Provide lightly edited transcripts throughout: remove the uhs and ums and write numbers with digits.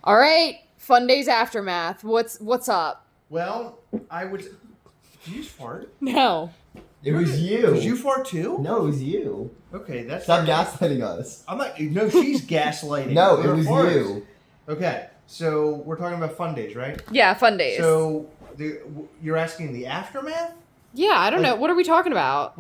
All right, Fundays aftermath. What's up? Well, Did you just fart? No. It was you. Did you fart too? No, it was you. Okay, that's... Stop gaslighting us. I'm not... No, she's gaslighting. No, it was you. Okay, so we're talking about Fundays, right? Yeah, Fundays. So, you're asking the aftermath? Yeah, I don't know. What are we talking about?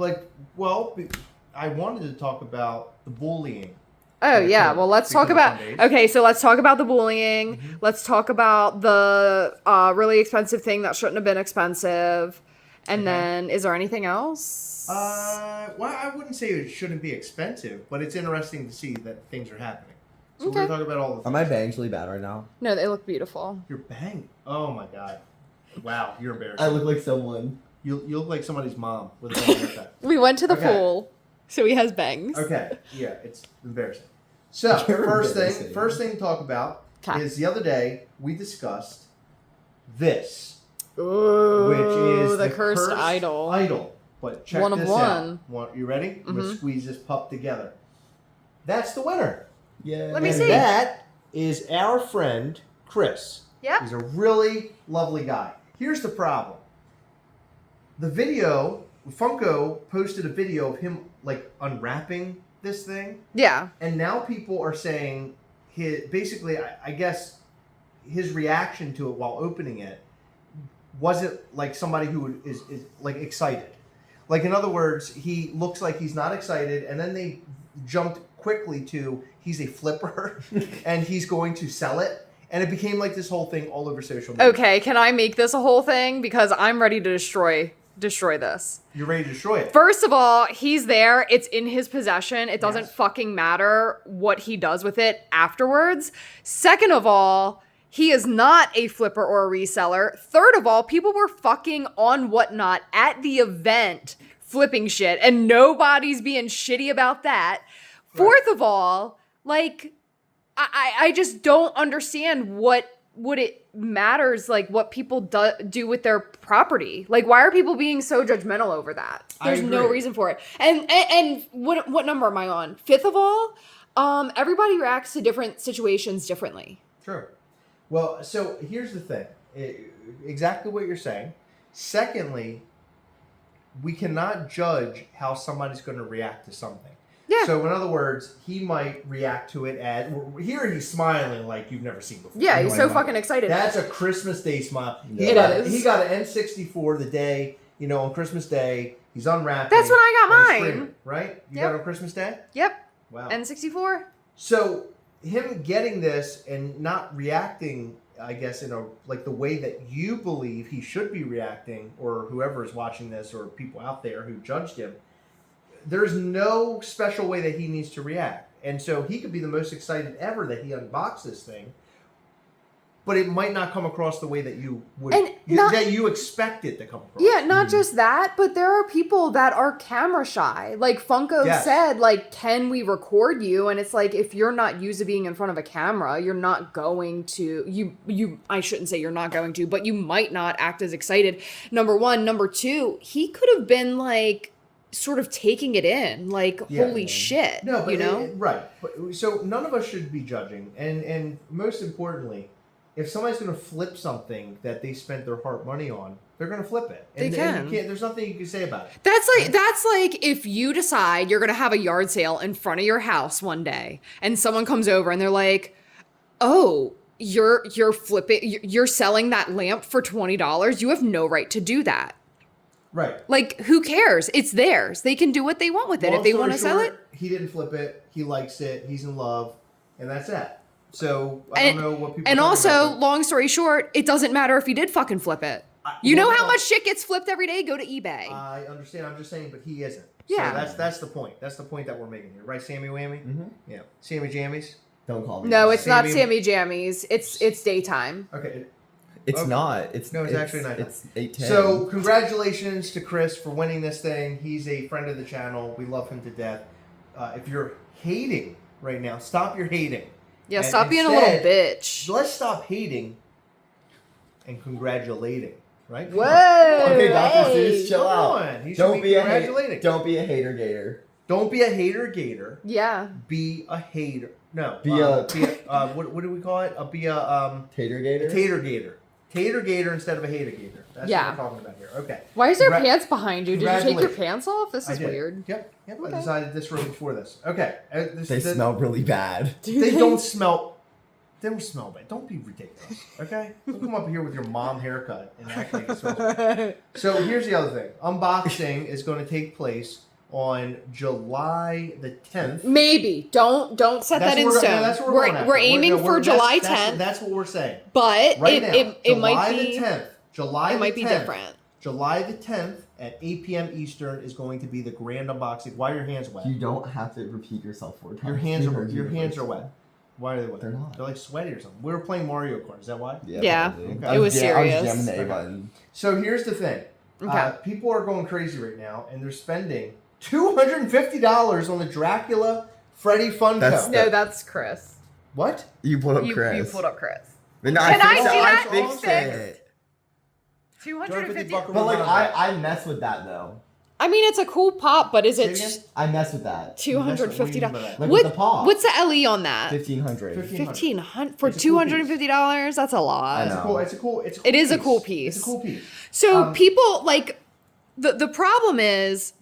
I wanted to talk about the bullying. Oh, yeah. Well, let's talk about... Okay, so let's talk about the bullying. Mm-hmm. Let's talk about the really expensive thing that shouldn't have been expensive. And then, is there anything else? Well, I wouldn't say it shouldn't be expensive, but it's interesting to see that things are happening. So we're going to talk about all the things. Are my bangs really bad right now? No, they look beautiful. Your bang? Oh, my God. Wow, you're embarrassing. I look like someone. You look like somebody's mom with a bang haircut. We went to the pool, so he has bangs. Okay, yeah, it's embarrassing. So, first thing to talk about is the other day we discussed this, Ooh, which is the cursed idol. But check one this of out. one. You ready? Mm-hmm. I'm going to squeeze this pup together. That's the winner. Yeah. Let me see. That is our friend, Chris. Yep. He's a really lovely guy. Here's the problem. The video, Funko posted a video of him, like, unwrapping this thing. Yeah. And now people are saying, I guess, his reaction to it while opening it wasn't like somebody who is like, excited. Like, in other words, he looks like he's not excited, and then they jumped quickly to he's a flipper, and he's going to sell it. And it became like this whole thing all over social media. Okay, can I make this a whole thing? Because I'm ready to destroy this. You're ready to destroy it. First of all, he's there. It's in his possession. It doesn't fucking matter what he does with it afterwards. Second of all, he is not a flipper or a reseller. Third of all, people were fucking on Whatnot at the event flipping shit, and nobody's being shitty about that. Fourth of all, like... I just don't understand what it matters, like, what people do with their property. Like, why are people being so judgmental over that? There's no reason for it. And what number am I on? Fifth of all, everybody reacts to different situations differently. True. Well, so here's the thing. Exactly what you're saying. Secondly, we cannot judge how somebody's going to react to something. Yeah. So, in other words, he might react to it as... Here he's smiling like you've never seen before. Yeah, he's so fucking excited. That's a Christmas Day smile. Yeah. He got an N64 the day, on Christmas Day. He's unwrapping. That's when I got mine. Screaming, right? You got it on Christmas Day? Yep. Wow. N64? So, him getting this and not reacting, I guess, in the way that you believe he should be reacting, or whoever is watching this, or people out there who judged him, there's no special way that he needs to react. And so he could be the most excited ever that he unboxed this thing, but it might not come across the way that you would, that you expect it to come across. Yeah, not just that, but there are people that are camera shy. Like Funko said, like, can we record you? And it's like, if you're not used to being in front of a camera, you're not going to, I shouldn't say you're not going to, but you might not act as excited. Number one. Number two, he could have been like, sort of taking it in, like, holy shit. No, but right. But, so none of us should be judging. And most importantly, if somebody's going to flip something that they spent their heart money on, they're going to flip it. And you can't, there's nothing you can say about it. That's like if you decide you're going to have a yard sale in front of your house one day and someone comes over and they're like, oh, you're selling that lamp for $20. You have no right to do that. Right. Like, who cares? It's theirs. They can do what they want with it. If they want to sell it. He didn't flip it. He likes it. He's in love. And that's that. So, I don't know what people... And also, long story short, it doesn't matter if he did fucking flip it. You know how much shit gets flipped every day? Go to eBay. I understand. I'm just saying, but he isn't. Yeah. So that's the point. That's the point that we're making here. Right, Sammy Whammy? Mm-hmm. Yeah. Sammy Jammies? Don't call me. No, it's not Sammy Jammies. It's daytime. Okay. It's not. It's actually not. It's 8:10. So, congratulations to Chris for winning this thing. He's a friend of the channel. We love him to death. If you're hating right now, stop your hating. Yeah, stop being a little bitch. Let's stop hating and congratulating, right? Whoa! Okay, Dr. Seuss, chill out. Don't be congratulating. Don't be a hater gator. Don't be a hater gator. Yeah. Be a hater. No. Be a what do we call it? It'll be a Tater gator? tater gator. Tater gator instead of a hater gator. That's Yeah. what we're talking about here. Okay. Why is there pants behind you? Did you take your Congratulations. pants off? This is I did. weird. Yep. Okay. I decided this room before this. Okay. They smell really bad. They don't smell. They don't smell bad. Don't be ridiculous. Okay. Don't come up here with your mom haircut and act like it smells bad. So here's the other thing. Unboxing is going to take place on July the 10th. Maybe. Don't set that in stone. That's what we're going We're aiming for July 10th. That's what we're saying. But Right now, it might be July the 10th. July it might be 10th. different. July the 10th at 8 p.m. Eastern is going to be the grand unboxing. Why are your hands wet? You don't have to repeat yourself 4 times. Your hands are wet. Why are they wet? They're not. They're like sweaty or something. We were playing Mario Kart. Is that why? Yeah. probably. Okay. It was I serious. was jamming the A Okay. button. So here's the thing. Okay. People are going crazy right now, and they're spending $250 on the Dracula Freddy Funko. That's- No, that's Chris. What? You pulled up You Chris. pulled up Chris. But no, Can I fixed see it. that? fixed Fixed. it. 250. $250 But like I mess with that though. I mean, it's a cool pop, but is Say it it again? I mess with that. $250? Like What? with the paw. What's the LE on that? 1500. $1,500 for It's a cool piece. $250? That's a lot. I know. It's a cool It is a cool piece. It's a cool piece. So people like the problem is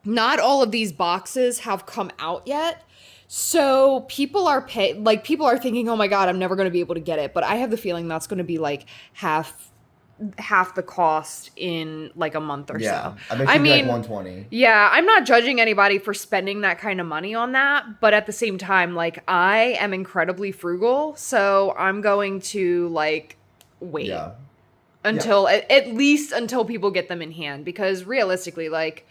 not all of these boxes have come out yet. So people are people are thinking, "Oh my god, I'm never going to be able to get it." But I have the feeling that's going to be like half the cost in like a month or Yeah. so. I bet I you mean, like 120. yeah, I'm not judging anybody for spending that kind of money on that, but at the same time, like I am incredibly frugal, so I'm going to like wait Yeah. until at least until people get them in hand, because realistically, like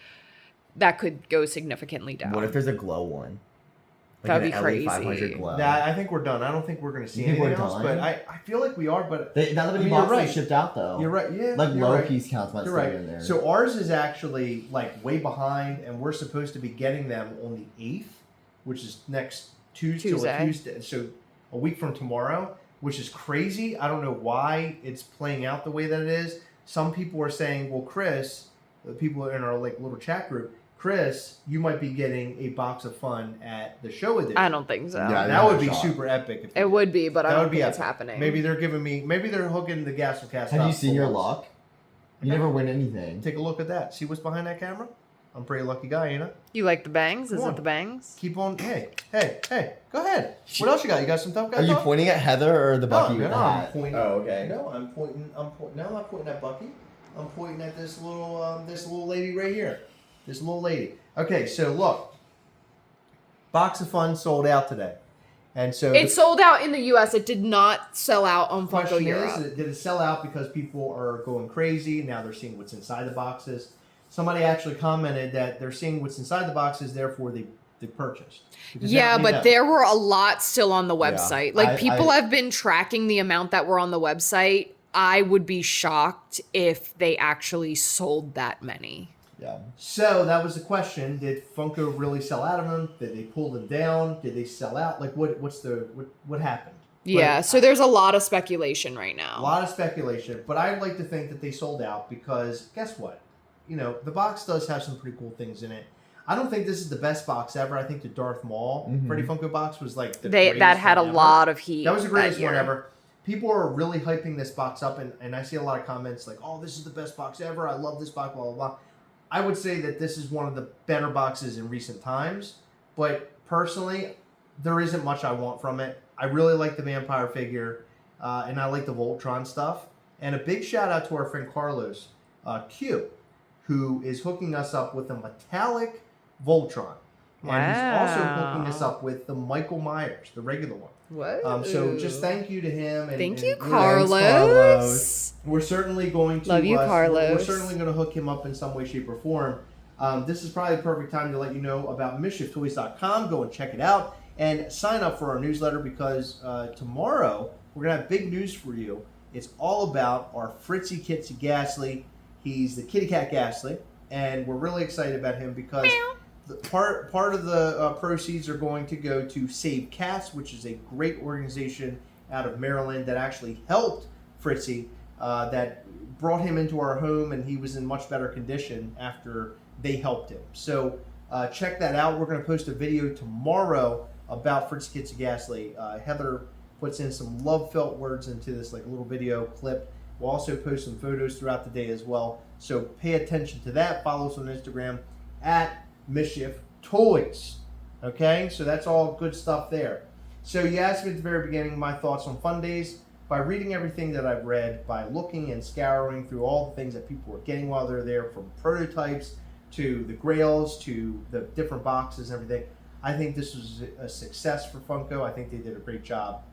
that could go significantly down. What if there's a glow one? That'd an be crazy. 500 glow. I think we're done. I don't think we're going to see You think anything we're else, done? but I feel like we are. But Now that I the mean, box you're is right. shipped out though. You're right. Yeah, Like you're low right. piece counts might You're stay right. in there. So ours is actually like way behind, and we're supposed to be getting them on the 8th, which is next Tuesday. So a week from tomorrow, which is crazy. I don't know why it's playing out the way that it is. Some people are saying, "Well, Chris," the people in our like little chat group, Chris, you might be getting a box of fun at the show edition. I don't think so. Yeah, That would no be shot. super epic. If It would be, but I That don't would be think it's epic. happening. Maybe they're hooking the gas will cast. Have up you seen for your once. luck? You never win anything. Take a look at that. See what's behind that camera? I'm a pretty lucky guy, ain't I? You like the bangs? Is Come it on. the bangs? Keep on. Hey. Go ahead. What else you got? You got some tough guys? Are you pointing at Heather or the Bucky with the I'm hat? pointing. Oh, okay. No, I'm pointing. No, I'm not pointing at Bucky. I'm pointing at this little lady right here. This little lady. Okay, so look. Box of Fun sold out today, and so It sold out in the U.S. It did not sell out on the Funko question Europe. is, did it sell out because people are going crazy? Now they're seeing what's inside the boxes. Somebody actually commented that they're seeing what's inside the boxes, therefore they purchased. Because Yeah, now we but know. there were a lot still on the website. Like people I- have been tracking the amount that were on the website. I would be shocked if they actually sold that many. Yeah. So that was the question: did Funko really sell out of them? Did they pull them down? Did they sell out? Like what happened? Yeah, But so there's a lot of speculation right now. a lot of speculation, but I'd like to think that they sold out because guess what? You know, the box does have some pretty cool things in it. I don't think this is the best box ever. I think the Darth Maul Freddy Funko box was like the That greatest had a one ever. lot of heat. That was the greatest year. one ever. People are really hyping this box up, and I see a lot of comments like, "Oh, this is the best box ever. I love this box." Blah blah blah. I would say that this is one of the better boxes in recent times, but personally, there isn't much I want from it. I really like the vampire figure, and I like the Voltron stuff. And a big shout out to our friend Carlos Q, who is hooking us up with a metallic Voltron. And he's also hooking us up with the Michael Myers, the regular one. What? So just thank you to him. And, Thank and you, we're- Carlos. We're certainly going to Love you, We're Carlos. certainly going to hook him up in some way, shape, or form. This is probably the perfect time to let you know about MischiefToys.com. Go and check it out and sign up for our newsletter because tomorrow we're going to have big news for you. It's all about our Fritzy Kitsy Ghastly. He's the kitty cat Ghastly, and we're really excited about him because part of the proceeds are going to go to Save Cats, which is a great organization out of Maryland that actually helped Fritzy, that brought him into our home, and he was in much better condition after they helped him. So check that out. We're going to post a video tomorrow about Fritz Kids of Ghastly. Heather puts in some love-felt words into this like little video clip. We'll also post some photos throughout the day as well. So pay attention to that. Follow us on Instagram at Mischief Toys. Okay, so that's all good stuff there. So you asked me at the very beginning my thoughts on Fundays. By reading everything that I've read, by looking and scouring through all the things that people were getting while they're there, from prototypes to the grails to the different boxes and everything, I think this was a success for Funko. I think they did a great job.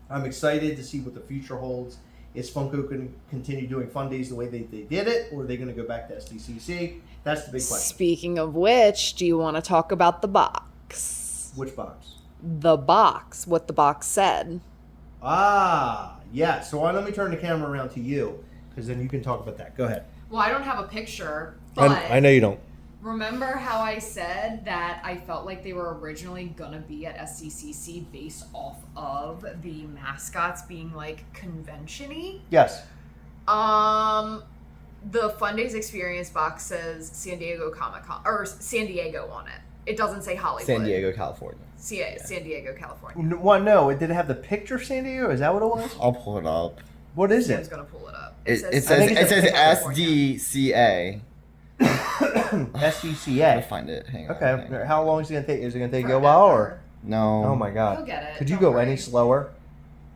I'm excited to see what the future holds. Is Funko going to continue doing Fundays the way they did it, or are they going to go back to SDCC? That's the big question. Speaking of which, do you want to talk about the box? Which box? The box. What the box said. Ah, yeah. So let me turn the camera around to you, because then you can talk about that. Go ahead. Well, I don't have a picture, but I know you don't. remember how I said that I felt like they were originally gonna be at SDCC based off of the mascots being like convention-y? Yes. The Fundays Experience box says San Diego Comic-Con, or San Diego on it. It doesn't say Hollywood. San Diego, California. San Diego, California. Well, no, did it have the picture of San Diego? Is that what it was? I'll pull it up. What is Sam's it? gonna pull it up. It I think says it's SDCA. SDCA. I'll find it. Hang on. Okay. How long is it gonna take? Is it gonna take you a while, or? No. Oh my You'll God. get it. Could you Don't go any worry. slower?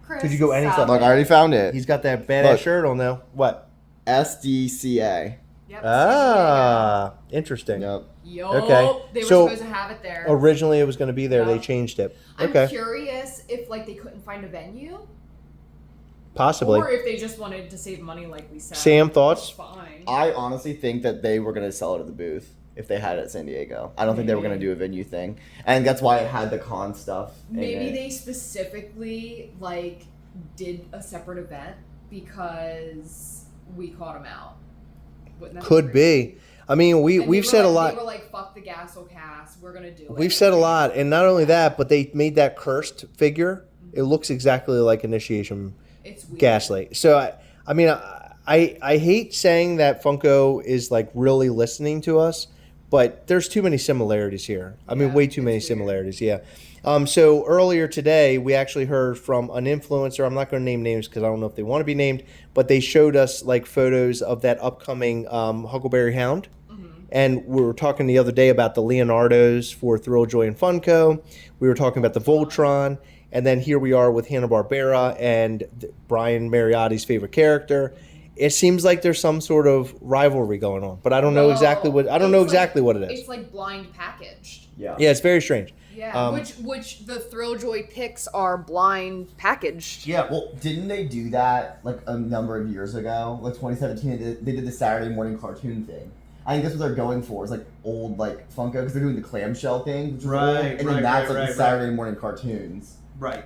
Chris, Could you go any stop step- Look, I it. already found it. He's got that badass Look. shirt on now. What? SDCA. Yep, Ah, interesting. Yep. Yo, Okay, they were so- supposed to have it there. Originally, it was going to be there. Yeah. They changed it. I'm Okay, curious if like they couldn't find a venue, possibly. or if they just wanted to save money, like we said. Sam, Which thoughts? is fine. I honestly think that they were gonna sell it at the booth if they had it at San Diego. I don't think they were gonna do a venue thing, and that's why it had the con stuff. in Maybe it. they specifically like did a separate event because we caught them out. Wouldn't that Could crazy? be. I mean, And they we've were said a like- lot. They were like, "Fuck the Gasso cast, we're gonna do it." We've said a lot, and not only that, but they made that cursed figure. It looks exactly like Initiation It's weird. Gaslight. So I mean, I hate saying that Funko is like really listening to us, but there's too many similarities here. I mean, Yeah, way too many it's weird. similarities. Yeah. So earlier today, we actually heard from an influencer. I'm not going to name names because I don't know if they want to be named, but they showed us like photos of that upcoming Huckleberry Hound. And we were talking the other day about the Leonardos for Thrill, Joy, and Funko. We were talking about the Voltron. And then here we are with Hanna-Barbera and Brian Mariotti's favorite character. It seems like there's some sort of rivalry going on, but I don't know exactly what It's what it is. It's like blind packaged. Yeah. Yeah, it's very strange. Yeah, which the Thrilljoy picks are blind packaged. Yeah. Well, didn't they do that like a number of years ago? Like 2017, they did the Saturday morning cartoon thing. I think that's what they're going for. Is like old like Funko because they're doing the clamshell thing, which is Right, old, and then right, that's right, like right, the Saturday morning cartoons. Right.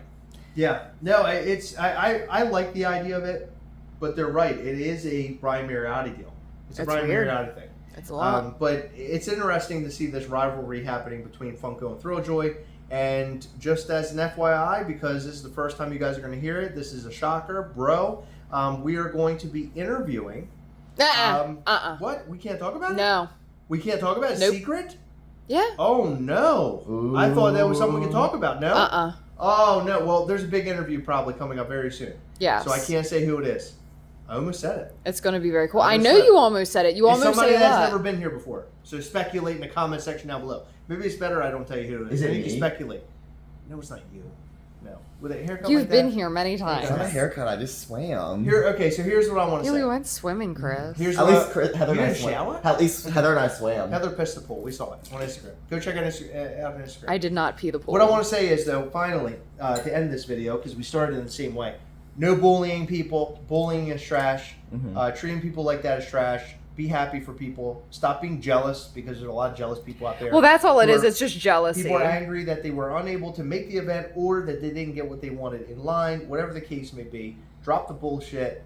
Yeah. No, I like the idea of it, but they're right. It is a Brian Mariotti deal. It's a That's Brian weird. Mariotti thing. It's a lot. But it's interesting to see this rivalry happening between Funko and Thrilljoy. And just as an FYI, because this is the first time you guys are going to hear it, this is a shocker, bro. We are going to be interviewing. What? We can't talk about it? No. We can't talk about it? Nope. Secret? Yeah. Oh, no. I thought that was something we could talk about. No? Oh, no. Well, there's a big interview probably coming up very soon. Yes. So I can't say who it is. I almost said it. It's going to be very cool. I I almost know said it. you almost said it. You It's almost somebody said that's that. never been here before. So speculate in the comment section down below. Maybe it's better I don't tell you who it is. Is it I think you me? speculate. No, it's not you. No. With a haircut You've like been that. here many It's not a times. haircut. I just swam. Okay, so here's what I want to Yeah, say. we went swimming, Chris. Here's At what least Heather You and I didn't swam. shower? At least Heather and I swam. Heather pissed the pool. We saw it on Instagram. Go check out on Instagram. I did not pee the pool. What I want to say is, though, finally, to end this video, because we started in the same way. No bullying people. Bullying is trash. Treating people like that is trash. Be happy for people. Stop being jealous, because there's a lot of jealous people out there. Well, that's all it who is. are- It's just jealousy. People are angry that they were unable to make the event or that they didn't get what they wanted in line. Whatever the case may be, drop the bullshit.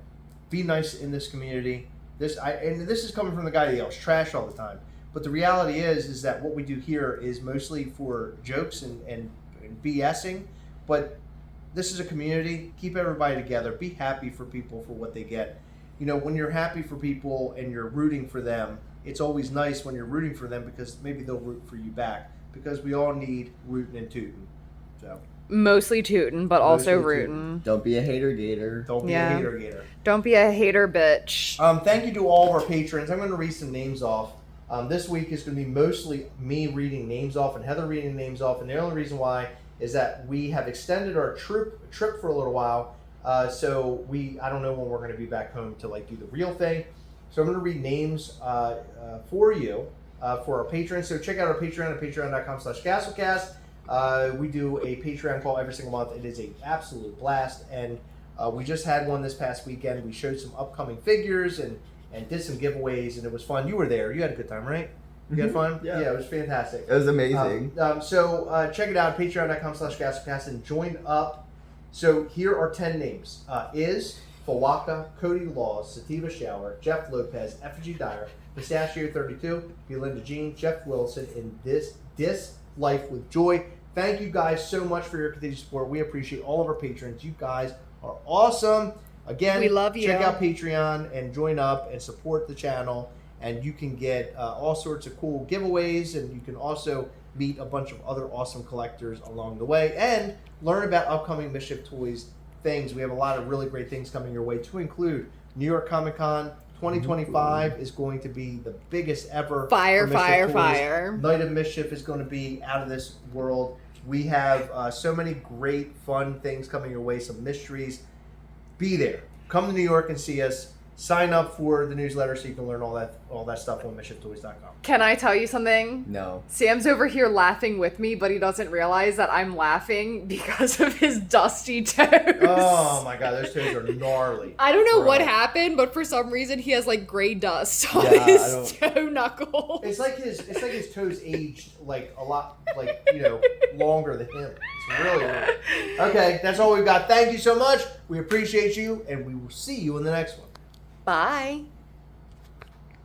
Be nice in this community. This is coming from the guy that yells trash all the time. But the reality is that what we do here is mostly for jokes and BSing. But this is a community. Keep everybody together. Be happy for people for what they get. You know, when you're happy for people and you're rooting for them, it's always nice when you're rooting for them because maybe they'll root for you back. Because we all need rooting and tooting. So Mostly tootin', but also Mostly rootin'. Don't be a hater gator. don't be Yeah. a hater gator. Don't be a hater bitch. Thank you to all of our patrons. I'm going to read some names off. This week is going to be mostly me reading names off and Heather reading names off. And the only reason why is that we have extended our trip for a little while. So I don't know when we're going to be back home to like do the real thing. So I'm going to read names for you for our patrons. So check out our Patreon at patreon.com/castlecast. We do a Patreon call every single month. It is an absolute blast. And we just had one this past weekend. We showed some upcoming figures and did some giveaways, and it was fun. You were there. You had a good time, right? You had fun? Yeah. Yeah, it was fantastic. It was amazing. So check it out, patreon.com/castlecast, and join up. So here are 10 names. Fawaka, Cody Laws, Sativa Shower, Jeff Lopez, Effigy Dyer, Pistachio 32, Belinda Jean, Jeff Wilson, and this Life with Joy. Thank you guys so much for your continued support. We appreciate all of our patrons. You guys are awesome. Again, We love you. Check out Patreon and join up and support the channel. And you can get all sorts of cool giveaways, and you can also meet a bunch of other awesome collectors along the way and learn about upcoming Mischief Toys things. We have a lot of really great things coming your way, to include New York Comic Con 2025 is going to be the biggest ever. Fire, for Mischief fire, Toys. fire. Night of Mischief is going to be out of this world. We have so many great, fun things coming your way, some mysteries. Be there. Come to New York and see us. Sign up for the newsletter so you can learn all that stuff on MischiefToys.com. Can I tell you something? No. Sam's over here laughing with me, but he doesn't realize that I'm laughing because of his dusty toes. Oh my god, those toes are gnarly. I don't know Bro. what happened, but for some reason he has like gray dust on Yeah, his toe knuckles. It's like his toes aged like a lot, like, longer than him. It's really weird. Okay, that's all we've got. Thank you so much. We appreciate you, and we will see you in the next one. Bye.